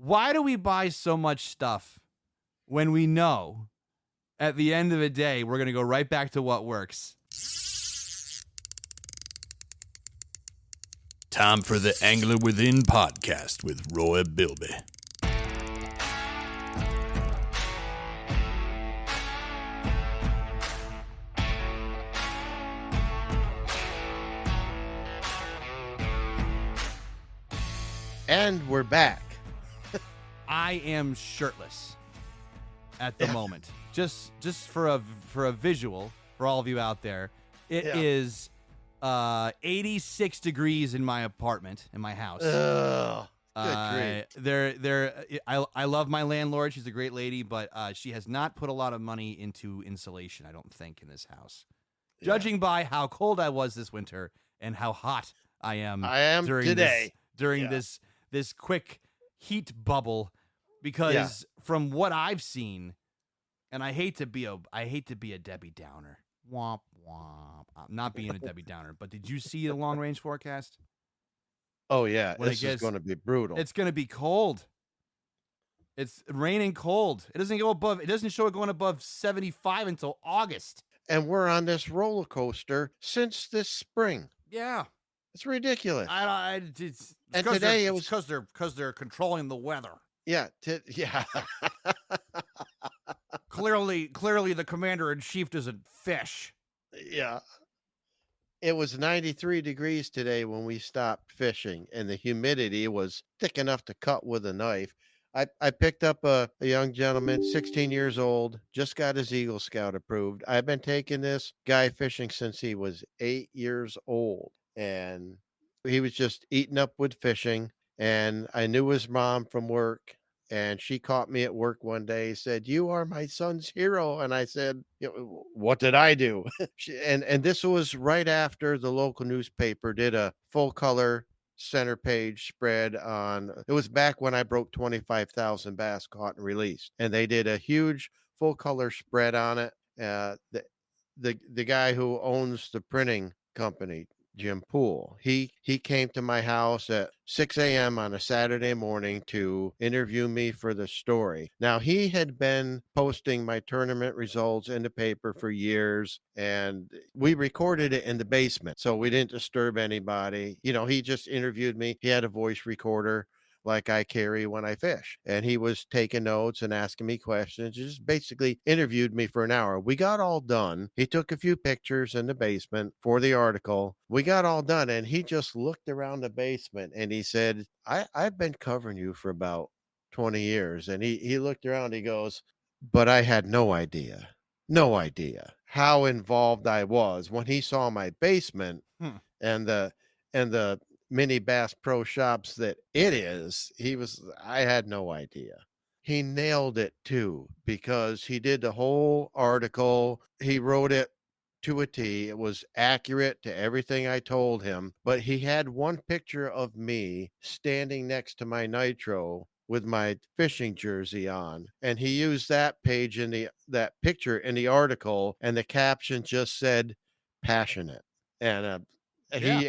Why do we buy so much stuff when we know at the end of the day we're going to go right back to what works? Time for the Angler Within podcast with Roy Bilby. And we're back. I am shirtless at the moment. Just for a visual for all of you out there. It is 86 degrees in my apartment, in my house. Ugh, good grief. I love my landlord. She's a great lady, but she has not put a lot of money into insulation, I don't think, in this house. Yeah. Judging by how cold I was this winter and how hot I am during today. This quick heat bubble, because from what I've seen, and I hate to be a Debbie Downer. Womp womp. I'm not being a Debbie Downer, but did you see the long range forecast? Oh yeah, When this is going to be brutal. It's going to be cold. It's raining cold. It doesn't show it going above 75 until August. And we're on this roller coaster since this spring. Yeah. It's ridiculous. It's and today it was because they're controlling the weather. Yeah, Clearly, the commander-in-chief doesn't fish. Yeah. It was 93 degrees today when we stopped fishing, and the humidity was thick enough to cut with a knife. I picked up a young gentleman, 16 years old, just got his Eagle Scout approved. I've been taking this guy fishing since he was 8 years old, and he was just eating up with fishing. And I knew his mom from work, and she caught me at work one day, said, "You are my son's hero." And I said, "What did I do?" and this was right after the local newspaper did a full color center page spread on, it was back when I broke 25,000 bass caught and released. And they did a huge full color spread on it. The guy who owns the printing company, Jim Poole, he came to my house at 6 a.m. on a Saturday morning to interview me for the story. Now, he had been posting my tournament results in the paper for years, and we recorded it in the basement, so we didn't disturb anybody. He just interviewed me. He had a voice recorder like I carry when I fish. And he was taking notes and asking me questions, just basically interviewed me for an hour. We got all done. He took a few pictures in the basement for the article. We got all done, and he just looked around the basement and he said, I've been covering you for about 20 years. And he looked around, he goes, but I had no idea how involved I was. When he saw my basement and the mini Bass Pro Shops that it is, I had no idea. He nailed it too, because he did the whole article. He wrote it to a T. It was accurate to everything I told him, but he had one picture of me standing next to my Nitro with my fishing jersey on, and he used that picture in the article, and the caption just said passionate. And he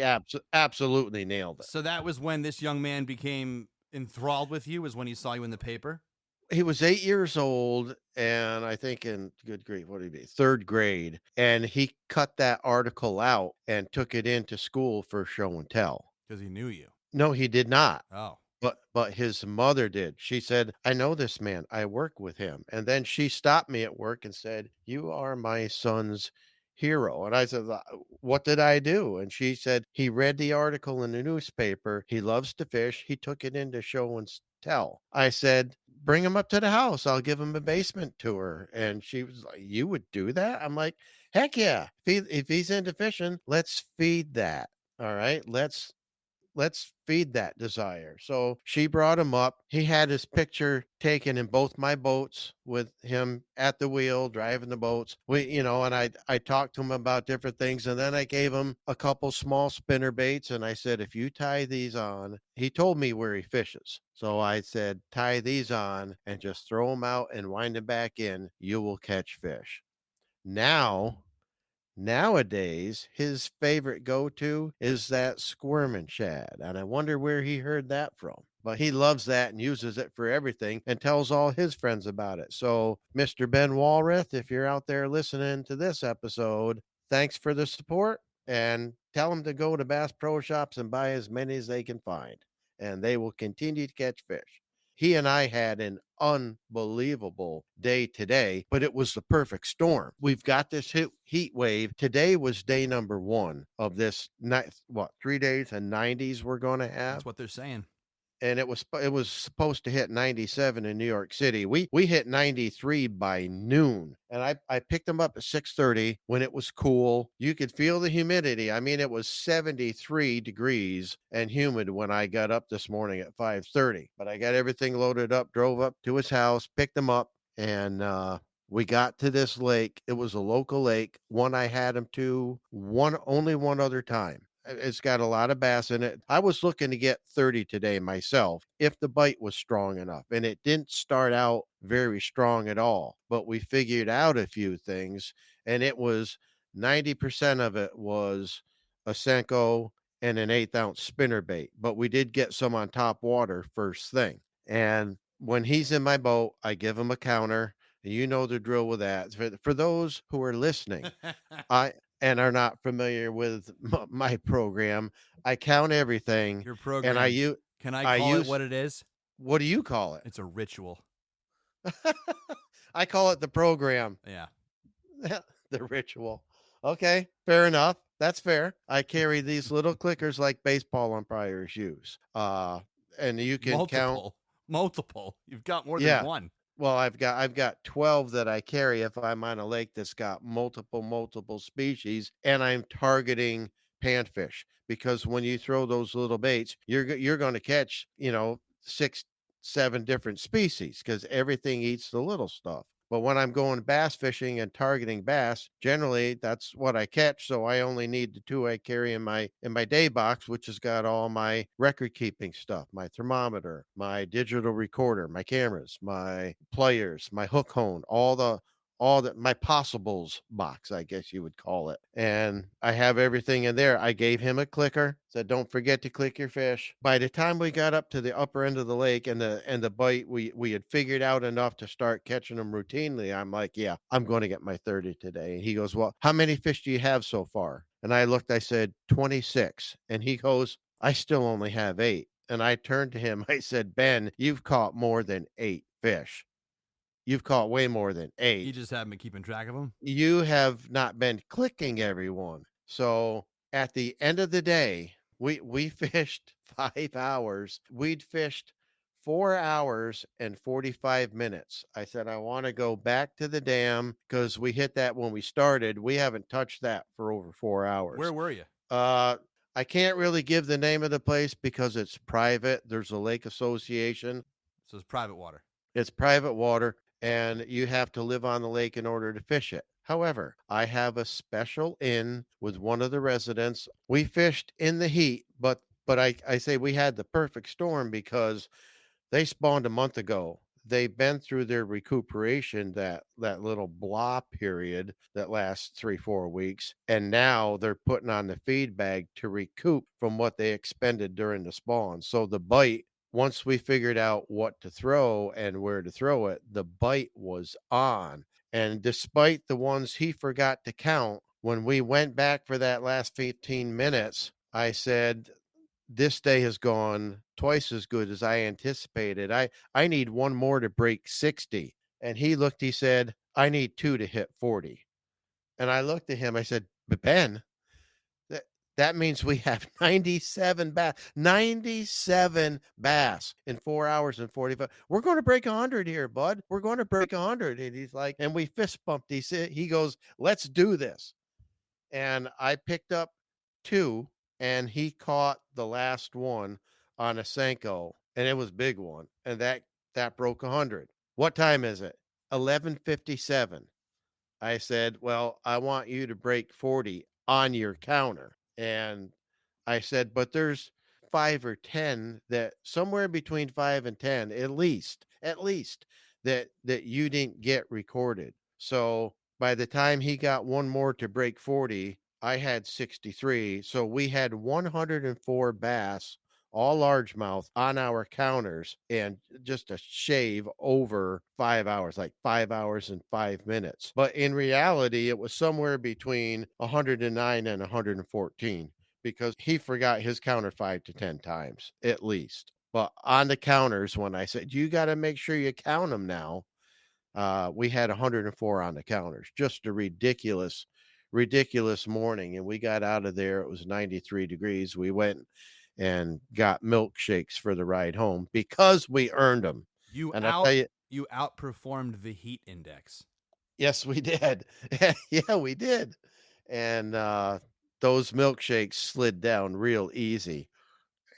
absolutely nailed it. So that was when this young man became enthralled with you, was when he saw you in the paper? He was 8 years old, and I think in, good grief, what would he be, 3rd grade. And he cut that article out and took it into school for show and tell. Because he knew you. No, he did not. Oh. But his mother did. She said, "I know this man. I work with him." And then she stopped me at work and said, "You are my son's hero." And I said, "What did I do?" And she said, "He read the article in the newspaper. He loves to fish. He took it into show and tell." I said, "Bring him up to the house. I'll give him a basement tour." And she was like, "You would do that?" I'm like, "Heck yeah. If he's into fishing, let's feed that. All right. Let's feed that desire." So she brought him up. He had his picture taken in both my boats with him at the wheel, driving the boats. And I talked to him about different things. And then I gave him a couple small spinner baits. And I said, "If you tie these on," he told me where he fishes. So I said, "Tie these on and just throw them out and wind them back in. You will catch fish." Nowadays, his favorite go-to is that squirming shad, and I wonder where he heard that from. but he loves that and uses it for everything and tells all his friends about it. So, Mr. Ben Walrath, if you're out there listening to this episode, thanks for the support and tell them to go to Bass Pro Shops and buy as many as they can find, and they will continue to catch fish. He and I had an unbelievable day today, but it was the perfect storm. We've got this heat wave. Today was day number 1 of this, 3 days and 90s we're going to have. That's what they're saying. And it was supposed to hit 97 in New York City. We hit 93 by noon, and I picked them up at 6:30 when it was cool. You could feel the humidity. I mean, it was 73 degrees and humid when I got up this morning at 5:30. But I got everything loaded up, drove up to his house, picked them up, and we got to this lake. It was a local lake, one I had him to only one other time. It's got a lot of bass in it. I was looking to get 30 today myself if the bite was strong enough. And it didn't start out very strong at all. But we figured out a few things. And it was 90% of it was a Senko and an 1/8 ounce spinner bait. But we did get some on top water first thing. And when he's in my boat, I give him a counter. You know the drill with that. For those who are listening, and are not familiar with my program, I count everything. Your program. And Can I call it what it is? What do you call it? It's a ritual. I call it the program. Yeah. The ritual. Okay, fair enough. That's fair. I carry these little clickers like baseball umpires use. And you can count multiple. You've got more than one. Well, I've got 12 that I carry if I'm on a lake that's got multiple species, and I'm targeting panfish, because when you throw those little baits, you're going to catch, 6, 7 different species, because everything eats the little stuff. But when I'm going bass fishing and targeting bass, generally that's what I catch. So I only need the 2 I carry in my day box, which has got all my record keeping stuff, my thermometer, my digital recorder, my cameras, my players, my hook hone, all the my possibles box, I guess you would call it. And I have everything in there. I gave him a clicker, said, don't forget to click your fish. By the time we got up to the upper end of the lake and the bite, we had figured out enough to start catching them routinely. I'm like, yeah, I'm going to get my 30 today. And he goes, well, how many fish do you have so far? And I looked, I said, 26. And he goes, I still only have 8. And I turned to him, I said, Ben, you've caught more than 8 fish. You've caught way more than 8. You just haven't been keeping track of them? You have not been clicking everyone. So at the end of the day, we fished 5 hours. We'd fished 4 hours and 45 minutes. I said, I want to go back to the dam because we hit that when we started. We haven't touched that for over 4 hours. Where were you? I can't really give the name of the place because it's private. There's a lake association. So it's private water. It's private water, and you have to live on the lake in order to fish it. However, I have a special in with one of the residents. We fished in the heat, but I say we had the perfect storm because they spawned a month ago. They've been through their recuperation, that little blah period that lasts 3-4 weeks, and now they're putting on the feed bag to recoup from what they expended during the spawn. So the bite, once we figured out what to throw and where to throw it, the bite was on. And despite the ones he forgot to count, when we went back for that last 15 minutes, I said, this day has gone twice as good as I anticipated. I need one more to break 60. And he looked, he said, I need 2 to hit 40. And I looked at him, I said, but Ben, that means we have 97 bass in 4 hours and 45. We're going to break 100 here, bud. We're going to break 100. And he's like, and we fist bumped. He goes, let's do this. And I picked up 2, and he caught the last one on a Senko, and it was a big one. And that broke 100. What time is it? 11:57. I said, well, I want you to break 40 on your counter. And I said, but there's 5 or 10 that somewhere between 5 and 10, at least that you didn't get recorded. So by the time he got one more to break 40, I had 63. So we had 104 bass all largemouth on our counters and just a shave over 5 hours, like 5 hours and 5 minutes. But in reality, it was somewhere between 109 and 114 because he forgot his counter 5 to 10 times at least. But on the counters, when I said, you got to make sure you count them now, we had 104 on the counters. Just a ridiculous morning. And we got out of there. It was 93 degrees. We went and got milkshakes for the ride home because we earned them. You And I tell you, you outperformed the heat index. yes, we did. Yeah, we did. And those milkshakes slid down real easy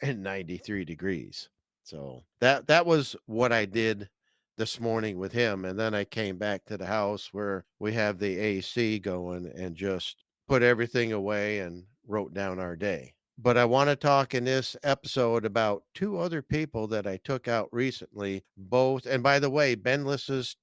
in 93 degrees. So that was what I did this morning with him. And then I came back to the house where we have the AC going and just put everything away and wrote down our day. But I want to talk in this episode about two other people that I took out recently. Both, and by the way, Ben listens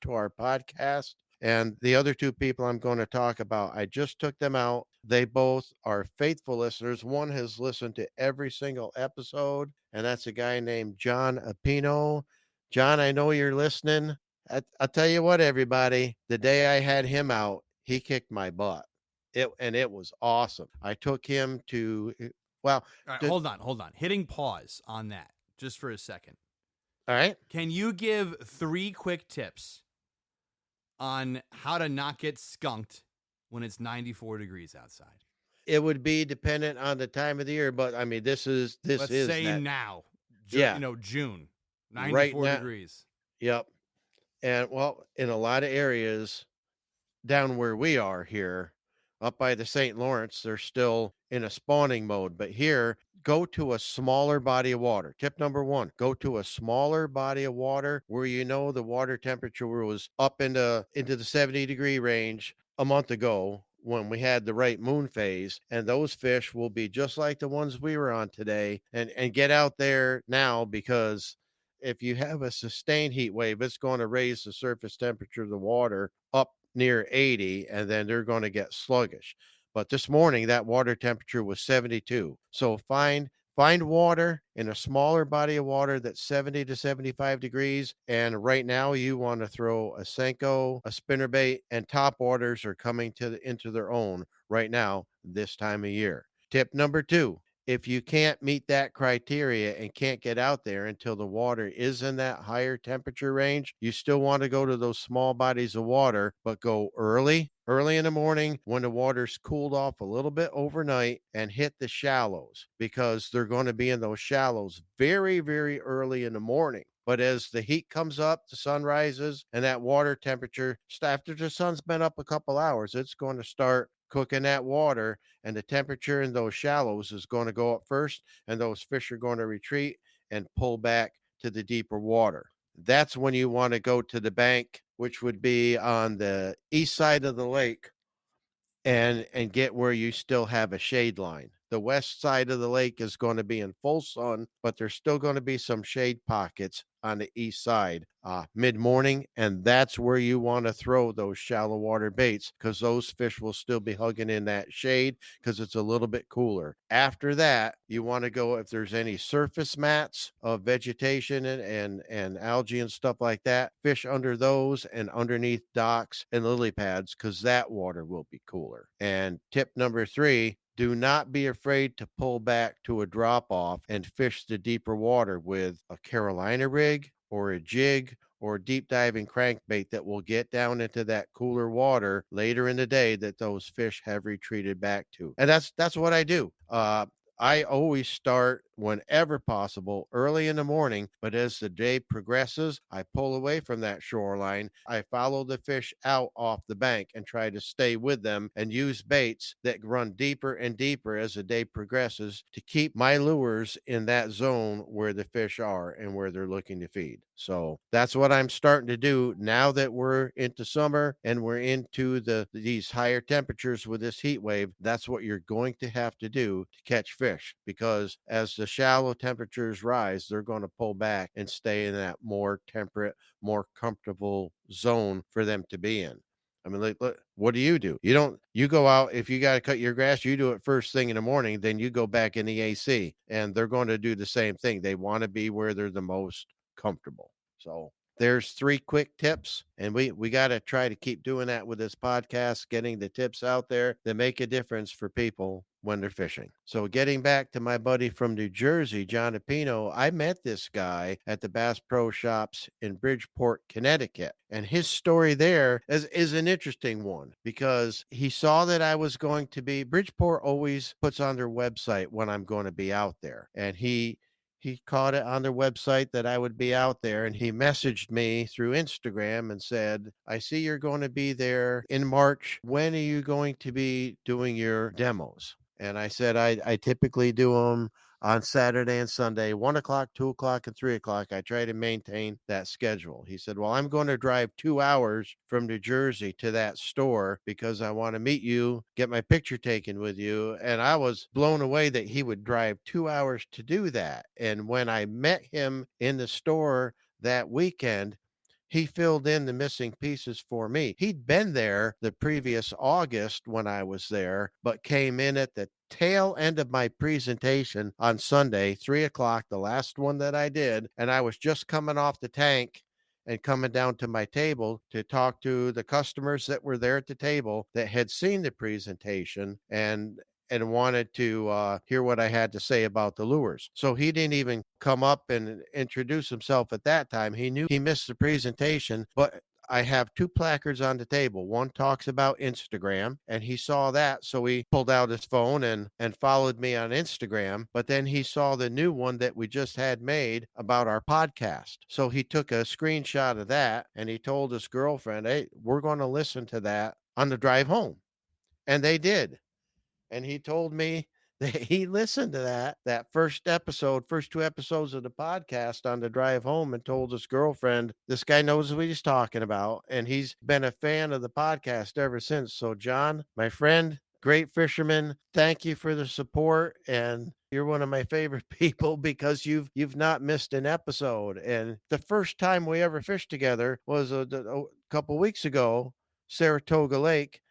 to our podcast. And the other two people I'm going to talk about, I just took them out. They both are faithful listeners. One has listened to every single episode, and that's a guy named John Apino. John, I know you're listening. I'll tell you what, everybody, the day I had him out, he kicked my butt. It was awesome. I took him to, well, All right, hold on. Hitting pause on that just for a second. All right. Can you give 3 quick tips on how to not get skunked when it's 94 degrees outside? It would be dependent on the time of the year, but I mean, let's say that, now. Yeah. June, 94 right now, degrees. Yep. And well, in a lot of areas down where we are here, up by the St. Lawrence, they're still in a spawning mode. But here, go to a smaller body of water. Tip number 1, go to a smaller body of water where you know the water temperature was up into the 70-degree range a month ago when we had the right moon phase, and those fish will be just like the ones we were on today. And get out there now, because if you have a sustained heat wave, it's going to raise the surface temperature of the water up near 80, and then they're going to get sluggish. But this morning, that water temperature was 72. So find water in a smaller body of water that's 70 to 75 degrees. And right now, you want to throw a Senko, a spinnerbait, and top waters are coming into their own right now this time of year. Tip number 2. If you can't meet that criteria and can't get out there until the water is in that higher temperature range, you still want to go to those small bodies of water, but go early in the morning when the water's cooled off a little bit overnight, and hit the shallows, because they're going to be in those shallows very, very early in the morning. But as the heat comes up, the sun rises, and that water temperature, after the sun's been up a couple hours, it's going to start cooking that water, and the temperature in those shallows is going to go up first, and those fish are going to retreat and pull back to the deeper water. That's when you want to go to the bank, which would be on the east side of the lake, and get where you still have a shade line. The west side of the lake is going to be in full sun, but there's still going to be some shade pockets on the east side mid-morning, and that's where you want to throw those shallow water baits, because those fish will still be hugging in that shade because it's a little bit cooler. After that, you want to go, if there's any surface mats of vegetation and algae and stuff like that, fish under those and underneath docks and lily pads, because that water will be cooler. And tip number 3, do not be afraid to pull back to a drop off and fish the deeper water with a Carolina rig or a jig or a deep diving crankbait that will get down into that cooler water later in the day that those fish have retreated back to. And that's what I do. I always start, whenever possible, early in the morning, but as the day progresses, I pull away from that shoreline. I follow the fish out off the bank and try to stay with them and use baits that run deeper and deeper as the day progresses to keep my lures in that zone where the fish are and where they're looking to feed. So that's what I'm starting to do now that we're into summer and we're into these higher temperatures with this heat wave. That's what you're going to have to do to catch fish, because as the shallow temperatures rise, they're going to pull back and stay in that more temperate, more comfortable zone for them to be in. I mean, like, look, what do? You go out, if you got to cut your grass, you do it first thing in the morning, then you go back in the AC, and they're going to do the same thing. They want to be where they're the most comfortable. So there's 3 quick tips, and we got to try to keep doing that with this podcast, getting the tips out there that make a difference for people when they're fishing. So getting back to my buddy from New Jersey, John Apino, I met this guy at the Bass Pro Shops in Bridgeport, Connecticut. And his story there is an interesting one because he saw that I was going to be, Bridgeport always puts on their website when I'm going to be out there. And he caught it on their website that I would be out there, and he messaged me through Instagram and said, I see you're going to be there in March. When are you going to be doing your demos? And I said, I typically do them on Saturday and Sunday, 1 o'clock, 2 o'clock, and 3 o'clock. I try to maintain that schedule. He said, well, I'm going to drive 2 hours from New Jersey to that store because I want to meet you, get my picture taken with you. And I was blown away that he would drive 2 hours to do that. And when I met him in the store that weekend, he filled in the missing pieces for me. He'd been there the previous August when I was there, but came in at the tail end of my presentation on Sunday, 3 o'clock, the last one that I did. And I was just coming off the tank and coming down to my table to talk to the customers that were there at the table that had seen the presentation and wanted to hear what I had to say about the lures. So he didn't even come up and introduce himself at that time. He knew he missed the presentation, but I have 2 placards on the table. One talks about Instagram, and he saw that, so he pulled out his phone and followed me on Instagram. But then he saw the new one that we just had made about our podcast. So he took a screenshot of that, and he told his girlfriend, hey, we're going to listen to that on the drive home. And they did. And he told me that he listened to that first 2 episodes of the podcast on the drive home and told his girlfriend, this guy knows what he's talking about. And he's been a fan of the podcast ever since. So John, my friend, great fisherman, thank you for the support. And you're one of my favorite people because you've not missed an episode. And the first time we ever fished together was a couple weeks ago, Saratoga Lake.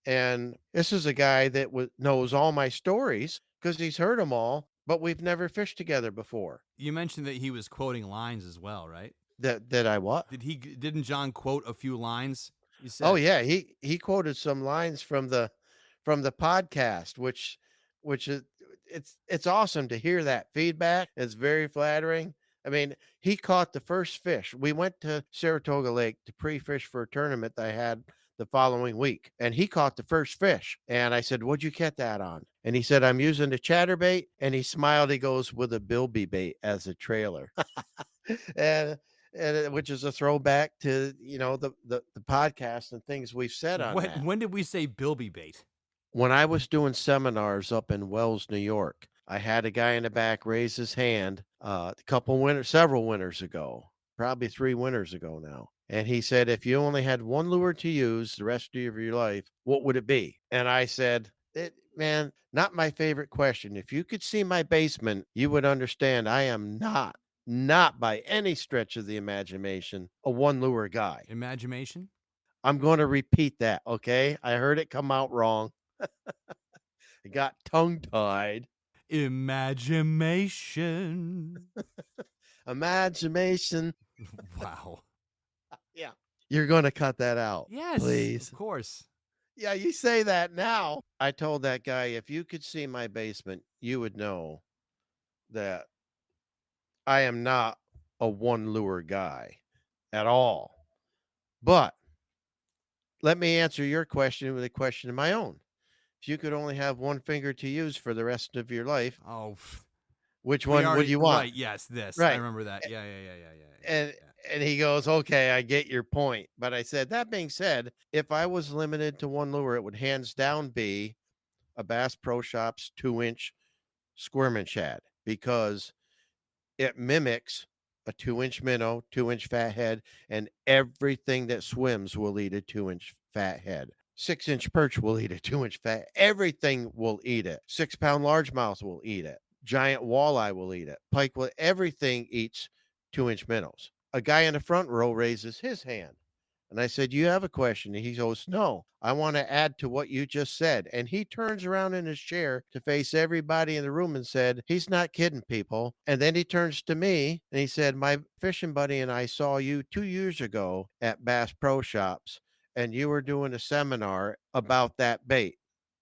And this is a guy that knows all my stories because he's heard them all, but we've never fished together before. You mentioned that he was quoting lines as well, right? That I what? Didn't John quote a few lines? You said. Oh yeah, he quoted some lines from the podcast, which is it's awesome to hear that feedback. It's very flattering. I mean, he caught the first fish. We went to Saratoga Lake to pre-fish for a tournament that I had the following week, and he caught the first fish. And I said, what'd you catch that on? And he said, I'm using the chatterbait. And he smiled. He goes, with a bilby bait as a trailer. and which is a throwback to, the podcast and things we've said on that. When did we say bilby bait? When I was doing seminars up in Wells, New York, I had a guy in the back raise his hand several winters ago, probably 3 winters ago now. And he said, if you only had one lure to use the rest of your life, what would it be? And I said, man, not my favorite question. If you could see my basement, you would understand I am not by any stretch of the imagination, a one lure guy. Imagination? I'm going to repeat that, okay? I heard it come out wrong. I got tongue-tied. Imagination. Imagination. Wow. Yeah. You're going to cut that out. Yes, please. Of course. Yeah, you say that now. I told that guy, if you could see my basement, you would know that I am not a one lure guy at all. But let me answer your question with a question of my own. If you could only have one finger to use for the rest of your life, which one would you want? Right, yes, this. Right. I remember that. Yeah. And he goes, okay, I get your point. But I said, that being said, if I was limited to one lure, it would hands down be a Bass Pro Shops 2-inch Squirmin' Shad, because it mimics a 2-inch minnow, 2-inch fathead, and everything that swims will eat a 2-inch fathead. 6-inch perch will eat a 2-inch fat. Everything will eat it. 6-pound largemouth will eat it. Giant walleye will eat it. Pike everything eats 2-inch minnows. A guy in the front row raises his hand. And I said, you have a question? And he goes, no, I want to add to what you just said. And he turns around in his chair to face everybody in the room and said, he's not kidding, people. And then he turns to me and he said, my fishing buddy and I saw you 2 years ago at Bass Pro Shops, and you were doing a seminar about that bait.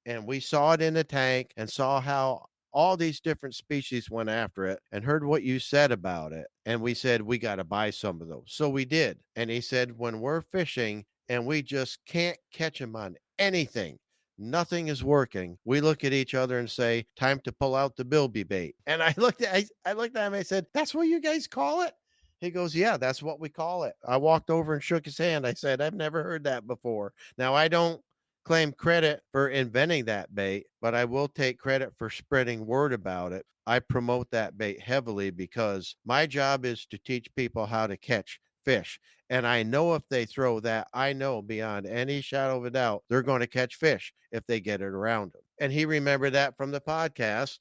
And we saw it in the tank and saw how all these different species went after it and heard what you said about it. And we said, we got to buy some of those. So we did. And he said, when we're fishing and we just can't catch them on anything, nothing is working, we look at each other and say, time to pull out the bilby bait. And I looked at him, I said, that's what you guys call it? He goes, yeah, that's what we call it. I walked over and shook his hand. I said, I've never heard that before. Now, I don't claim credit for inventing that bait, but I will take credit for spreading word about it. I promote that bait heavily because my job is to teach people how to catch fish. And I know if they throw that, I know beyond any shadow of a doubt, they're going to catch fish if they get it around them. And he remembered that from the podcast.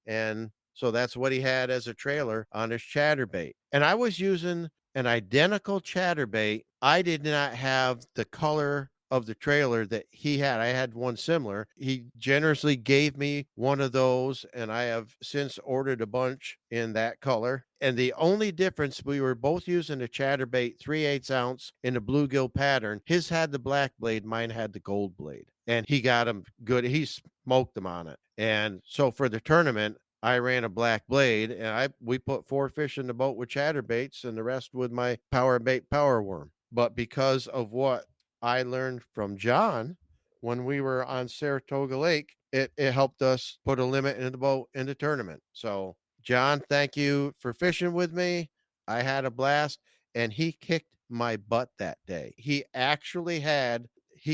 And so that's what he had as a trailer on his chatterbait. And I was using an identical chatterbait. I did not have the color of the trailer that he had. I had one similar. He generously gave me one of those, and I have since ordered a bunch in that color. And the only difference, we were both using a chatterbait 3/8 ounce in a bluegill pattern. His had the black blade, mine had the gold blade, and he got them good. He smoked them on it. And so for the tournament, I ran a black blade, and we put 4 fish in the boat with chatterbaits and the rest with my power bait power worm. But because of what I learned from John when we were on Saratoga Lake, it helped us put a limit in the boat in the tournament. So, John, thank you for fishing with me. I had a blast, and he kicked my butt that day. He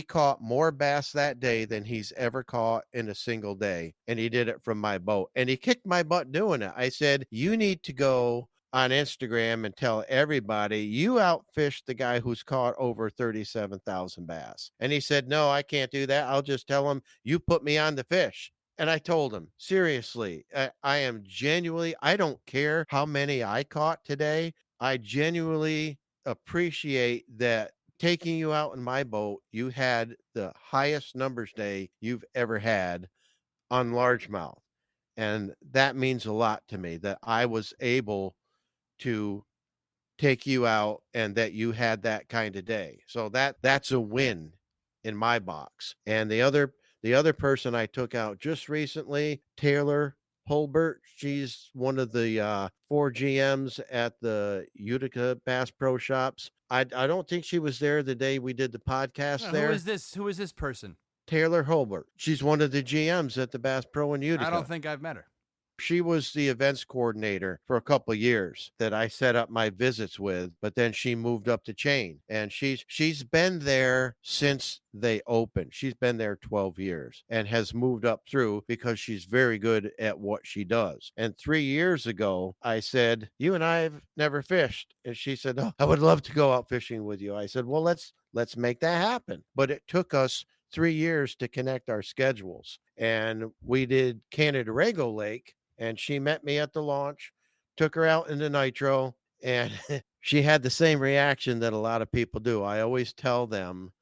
caught more bass that day than he's ever caught in a single day, and he did it from my boat. And he kicked my butt doing it. I said, you need to go on Instagram and tell everybody you outfished the guy who's caught over 37,000 bass. And he said, no, I can't do that. I'll just tell him you put me on the fish. And I told him, seriously, I am genuinely, I don't care how many I caught today. I genuinely appreciate that taking you out in my boat, you had the highest numbers day you've ever had on largemouth. And that means a lot to me that I was able to take you out and that you had that kind of day. So that's a win in my box. And the other person I took out just recently, Taylor Holbert, she's one of the 4 GMs at the Utica Bass Pro Shops. I don't think she was there the day we did the podcast there. Who is this person? Taylor Holbert. She's one of the GMs at the Bass Pro in Utica. I don't think I've met her. She was the events coordinator for a couple of years that I set up my visits with, but then she moved up the chain, and she's been there since they opened. She's been there 12 years and has moved up through because she's very good at what she does. And 3 years ago, I said, you and I have never fished. And she said, oh, I would love to go out fishing with you. I said, well, let's make that happen. But it took us 3 years to connect our schedules. And we did Canandaigua Lake, and she met me at the launch, took her out into Nitro, and she had the same reaction that a lot of people do. I always tell them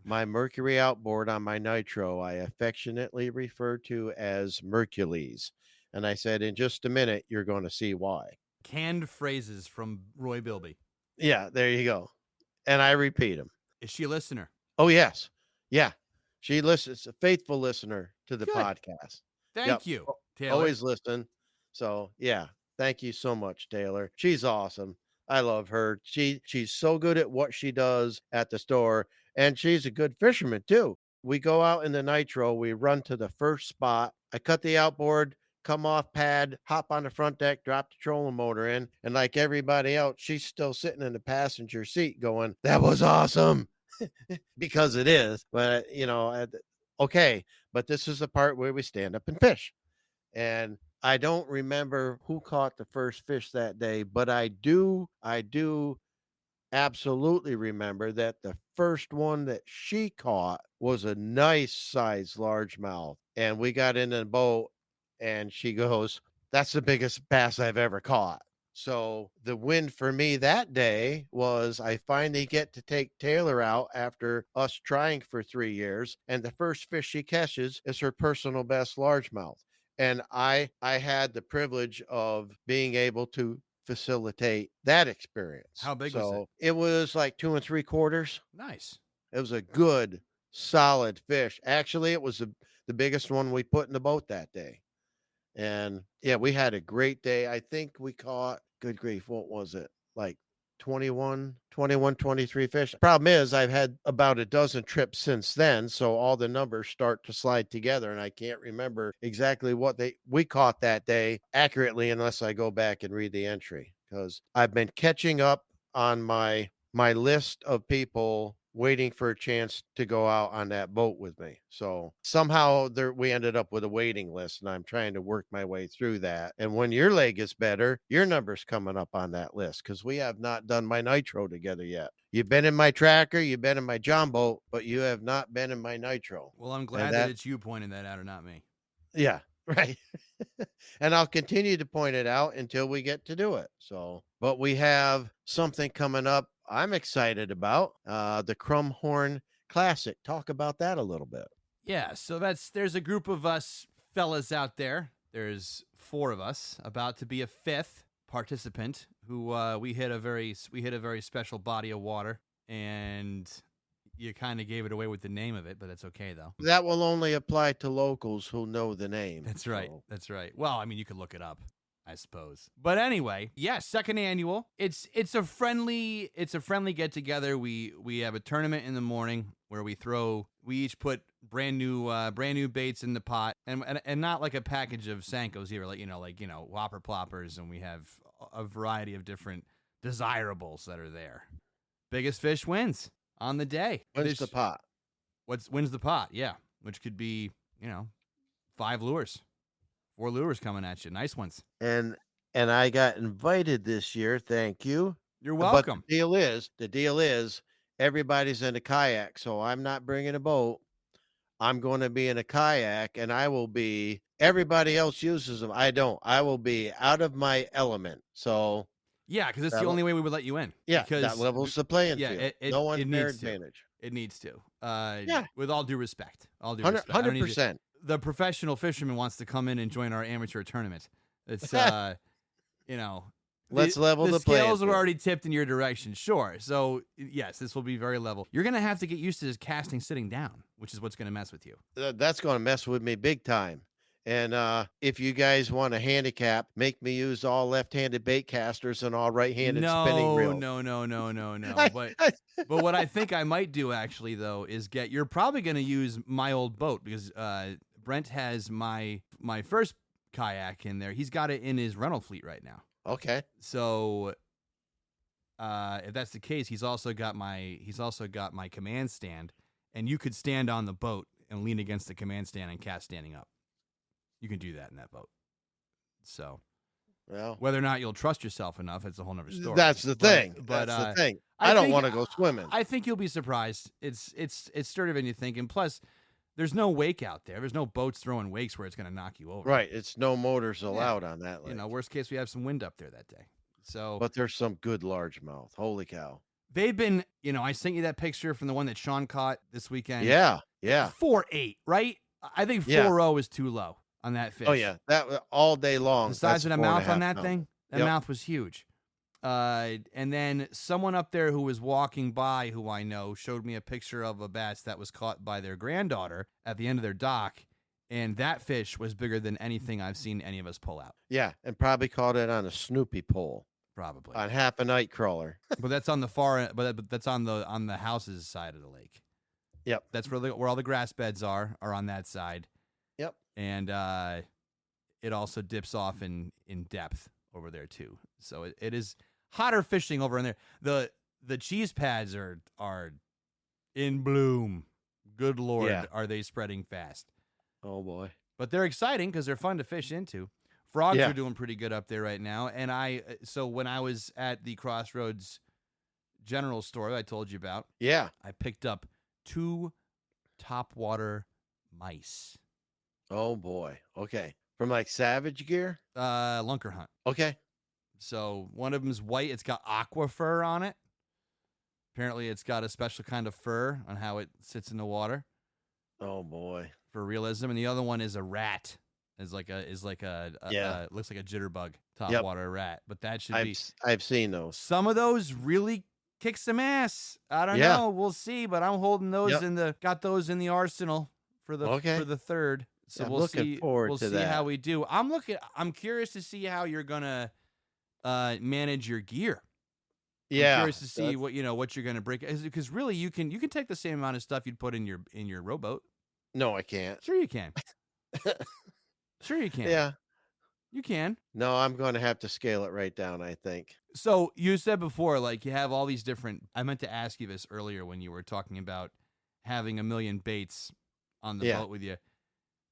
my Mercury outboard on my Nitro, I affectionately refer to as Mercules. And I said, in just a minute, you're going to see why. Canned phrases from Roy Bilby. Yeah, there you go. And I repeat them. Is she a listener? Oh, yes. Yeah. She listens, a faithful listener to the Good. podcast. Thank you, Taylor. Always listen. So, yeah. Thank you so much, Taylor. She's awesome. I love her. She's so good at what she does at the store, and she's a good fisherman too. We go out in the Nitro, we run to the first spot. I cut the outboard, come off pad, hop on the front deck, drop the trolling motor in, and like everybody else, she's still sitting in the passenger seat going, that was awesome. Because it is. But, okay, but this is the part where we stand up and fish. And I don't remember who caught the first fish that day, but I do absolutely remember that the first one that she caught was a nice size largemouth. And we got in the boat and she goes, that's the biggest bass I've ever caught. So the win for me that day was I finally get to take Taylor out after us trying for 3 years. And the first fish she catches is her personal best largemouth. And I had the privilege of being able to facilitate that experience. How big was it? So it was like 2 3/4. Nice. It was a good, solid fish. Actually, it was the biggest one we put in the boat that day. And yeah, we had a great day. I think we caught, good grief, what was it? Like 23 fish. Problem is, I've had about a dozen trips since then. So all the numbers start to slide together. And I can't remember exactly what we caught that day accurately unless I go back and read the entry. Because I've been catching up on my list of people waiting for a chance to go out on that boat with me. So somehow we ended up with a waiting list, and I'm trying to work my way through that. And when your leg is better, your number's coming up on that list because we have not done my nitro together yet. You've been in my tracker, you've been in my John boat, but you have not been in my nitro. Well, I'm glad that it's you pointing that out or not me. Yeah, right. And I'll continue to point it out until we get to do it. So, but we have something coming up I'm excited about, the Crumhorn Classic. Talk about that a little bit. Yeah, so there's a group of us fellas out there. There's 4 of us, about to be a 5th participant who we hit a very special body of water, and you kind of gave it away with the name of it, but that's okay though. That will only apply to locals who know the name. That's right. So. That's right. Well, I mean, you could look it up, I suppose. But anyway, yeah, 2nd annual. It's a friendly get together. We have a tournament in the morning where we each put brand new baits in the pot, and not like a package of Sankos here, like whopper ploppers, and we have a variety of different desirables that are there. Biggest fish wins on the day. Wins the pot. Wins the pot? Yeah, which could be 5 lures. 4 lures coming at you. Nice ones. And I got invited this year. Thank you. You're welcome. But the deal is everybody's in a kayak, so I'm not bringing a boat. I'm going to be in a kayak, and everybody else uses them. I don't. I will be out of my element. So yeah, because it's the only way we would let you in. Yeah, that levels the playing field. No unfair advantage. It needs to. Yeah. With all due respect. 100%. The professional fisherman wants to come in and join our amateur tournament. It's let's level the scales are already tipped in your direction. Sure. So yes, this will be very level. You're gonna have to get used to this casting sitting down, which is what's gonna mess with you. That's gonna mess with me big time. And if you guys want a handicap, make me use all left-handed bait casters and all right-handed spinning reels. No. But what I think I might do actually though is you're probably gonna use my old boat because Brent has my first kayak in there. He's got it in his rental fleet right now. Okay. So if that's the case, he's also got my command stand, and you could stand on the boat and lean against the command stand and cast standing up. You can do that in that boat. So whether or not you'll trust yourself enough, it's a whole nother story. That's the thing. But that's the thing. I don't want to go swimming. I think you'll be surprised. It's sturdier than you think, and plus, there's no wake out there. There's no boats throwing wakes where it's going to knock you over. Right. It's no motors allowed on that lake. Worst case, we have some wind up there that day. So, but there's some good largemouth. Holy cow. They've been, I sent you that picture from the one that Sean caught this weekend. Yeah. 4.8, right? I think 4.0 is too low on that fish. Oh, yeah. That all day long. The size of the mouth on that thing, that mouth was huge. And then someone up there who was walking by, who I know, showed me a picture of a bass that was caught by their granddaughter at the end of their dock, and that fish was bigger than anything I've seen any of us pull out. Yeah, and probably caught it on a Snoopy pole. Probably on half a night crawler. But that's on the far, but that's on the house's side of the lake. Yep, that's where all the grass beds are on that side. Yep, and it also dips off in depth over there too. So it is hotter fishing over in there. The cheese pads are in bloom. Good Lord, Are they spreading fast? Oh boy. But they're exciting because they're fun to fish into. Frogs are doing pretty good up there right now. And so when I was at the Crossroads General Store I told you about, I picked up 2 topwater mice. Oh boy. Okay. From like Savage Gear? Lunker Hunt. Okay. So one of them's white. It's got aqua fur on it. Apparently, it's got a special kind of fur on how it sits in the water Oh boy. for realism. And the other one is a rat. Is like a Yeah. looks like a jitterbug Yep. topwater rat. But that should be I've seen those. some of those really kick some ass. I don't Yeah. know. We'll see. But I'm holding those Yep. got those in the arsenal for the Okay. for the third. So I'm we'll looking see. forward We'll to see how that. we do. I'm curious to see how you're gonna manage your gear. Yeah. I'm curious to see that's- what you're gonna break, because really you can take the same amount of stuff you'd put in your rowboat. No, I can't. Sure you can. Sure you can. Yeah. You can. No, I'm going to have to scale it right down, I think. So you said before, like, you have all these different. I meant to ask you this earlier when you were talking about having a million baits on the Yeah. boat with you.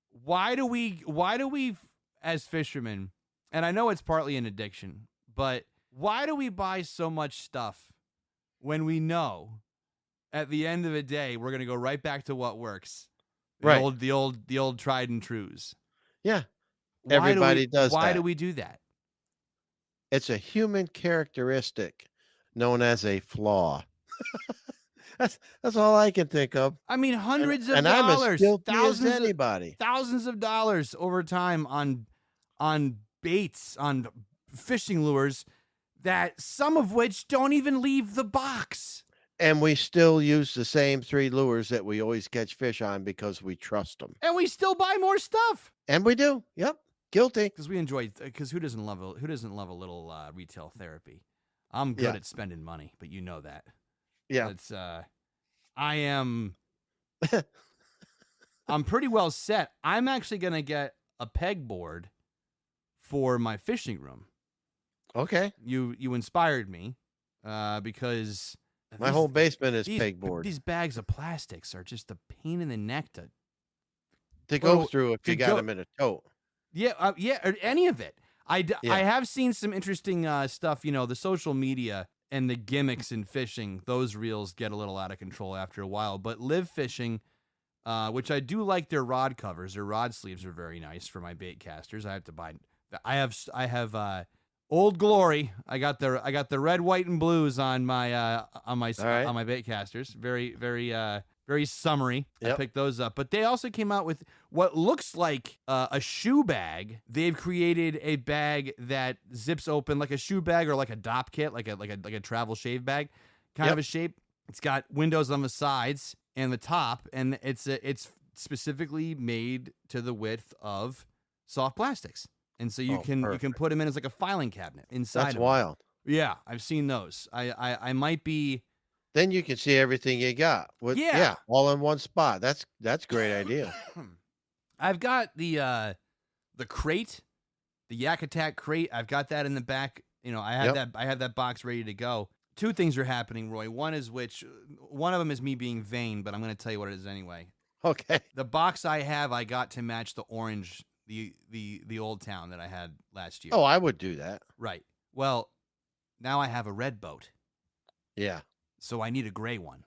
Why do we as fishermen? And I know it's partly an addiction, but why do we buy so much stuff when we know at the end of the day we're gonna go right back to what works? Right. The old tried and trues. Yeah. Why Everybody does Why that. do we do that? It's a human characteristic known as a flaw. That's all I can think of. I mean, hundreds of and dollars, I'm as guilty as thousands of anybody. thousands of dollars over time on baits, on fishing lures, that some of which don't even leave the box. And we still use the same 3 lures that we always catch fish on because we trust them. And we still buy more stuff. And we do. Yep. Guilty. Because we enjoy, because who doesn't love a little retail therapy? I'm good Yeah. at spending money, but you know that. Yeah. It's I'm pretty well set. I'm actually gonna get a pegboard for my fishing room. Okay. You inspired me, because My these- whole basement is these, pegboard These bags of plastics are just a pain in the neck to. to go well, through if to you got go- them in a tote. Yeah, or any of it. I Yeah. have seen some interesting stuff. You know, the social media and the gimmicks in fishing. Those reels get a little out of control after a while. But Live Fishing, which I do like their rod covers. Their rod sleeves are very nice for my bait casters. I have to buy. I have Old Glory. I got the red, white, and blues on my All right. on my bait casters. Very very summery. I Yep. picked those up. But they also came out with what looks like a shoe bag. They've created a bag that zips open like a shoe bag or like a dop kit, like a travel shave bag kind of a shape. It's got windows on the sides and the top, and it's specifically made to the width of soft plastics. And so you can put them in as like a filing cabinet inside. That's of 'em. wild. Yeah, I've seen those. I might be. Then you can see everything you got. Yeah. All in one spot. That's a great idea. I've got the crate, the Yak Attack crate. I've got that in the back. You know, I have that box ready to go. 2 things are happening, Roy. One of them is me being vain, but I'm going to tell you what it is anyway. Okay. The box I got to match the orange, the Old Town that I had last year. Oh, I would do that. Right. Well, now I have a red boat. Yeah. So I need a gray one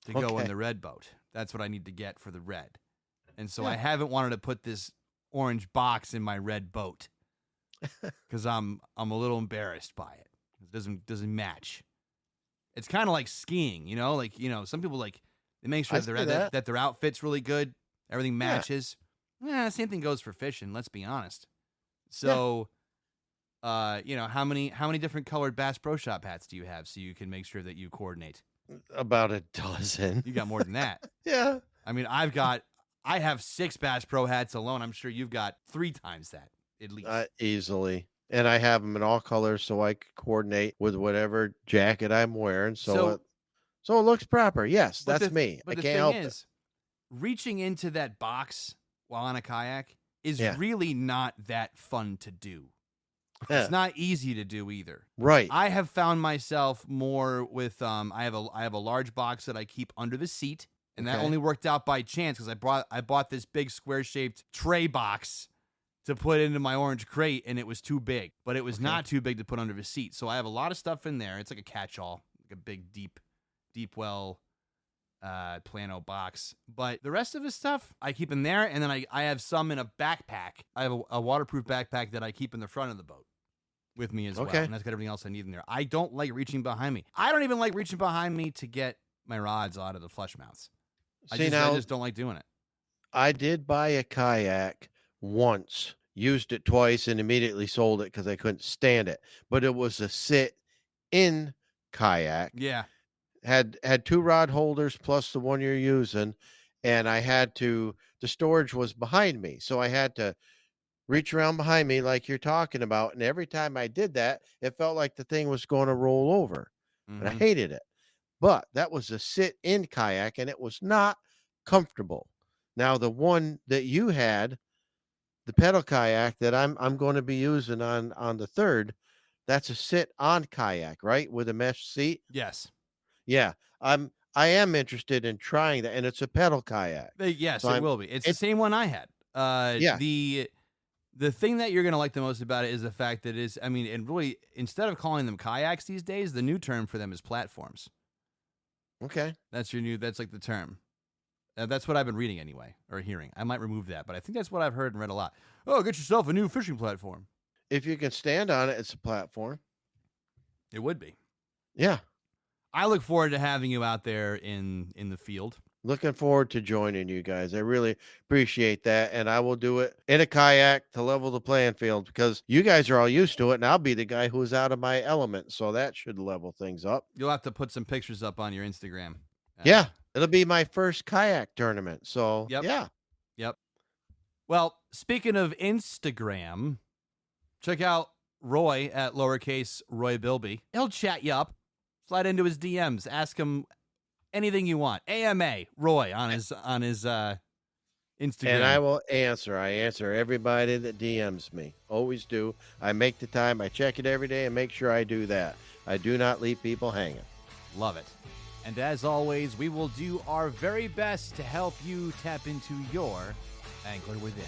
to go in Okay. the red boat. That's what I need to get for the red. And so Yeah. I haven't wanted to put this orange box in my red boat because I'm a little embarrassed by it. It doesn't match. It's kind of like skiing, you know, some people they make sure I that see that. that their outfit's really good, everything matches. Yeah, same thing goes for fishing. Let's be honest. So, how many different colored Bass Pro Shop hats do you have so you can make sure that you coordinate? About a dozen. You got more than that. Yeah. I mean, I have 6 Bass Pro hats alone. I'm sure you've got 3 times that at least. Easily. And I have them in all colors so I can coordinate with whatever jacket I'm wearing. So it looks proper. Yes, But that's me. But I the can't thing help it. is, reaching into that box while on a kayak is Yeah. really not that fun to do. Yeah. It's not easy to do either. Right. I have found myself more with I have a large box that I keep under the seat, and that Okay. only worked out by chance because I bought this big square shaped tray box to put into my orange crate, and it was too big, but it was not too big to put under the seat. So I have a lot of stuff in there. It's like a catch-all, like a big deep well plano box. But the rest of the stuff I keep in there, and then I have some in a backpack. I have a waterproof backpack that I keep in the front of the boat. with me as well. Okay. And that's got everything else I need in there. I don't like reaching behind me. I don't even like reaching behind me to get my rods out of the flush mounts. I just don't like doing it. I did buy a kayak once, used it twice, and immediately sold it because I couldn't stand it. But it was a sit-in kayak. Yeah. Had 2 rod holders plus the one you're using, and the storage was behind me, so I had to reach around behind me like you're talking about, and every time I did that, it felt like the thing was going to roll over, and I Mhm. hated it. But that was a sit-in kayak, and it was not comfortable. Now, the one that you had, the pedal kayak that I'm going to be using on the 3rd, that's a sit-on kayak, right, with a mesh seat? Yes. Yeah, I am interested in trying that, and it's a pedal kayak. Yes, So it will be. It's the same one I had. Yeah. The thing that you're going to like the most about it is the fact that and really, instead of calling them kayaks these days, the new term for them is platforms. Okay. That's like the term. That's what I've been reading anyway, or hearing. I might remove that, but I think that's what I've heard and read a lot. Oh, get yourself a new fishing platform. If you can stand on it, it's a platform. It would be. Yeah. I look forward to having you out there in the field. Looking forward to joining you guys. I really appreciate that. And I will do it in a kayak to level the playing field because you guys are all used to it. And I'll be the guy who's out of my element. So that should level things up. You'll have to put some pictures up on your Instagram. Yeah. It'll be my first kayak tournament. So, Yep. yeah. Yep. Well, speaking of Instagram, check out Roy at lowercase Roy Bilby. He'll chat you up. Slide into his DMs. Ask him anything you want. AMA Roy on his Instagram. And I will answer. I answer everybody that DMs me. Always do. I make the time. I check it every day and make sure I do that. I do not leave people hanging. Love it. And as always, we will do our very best to help you tap into your angler within.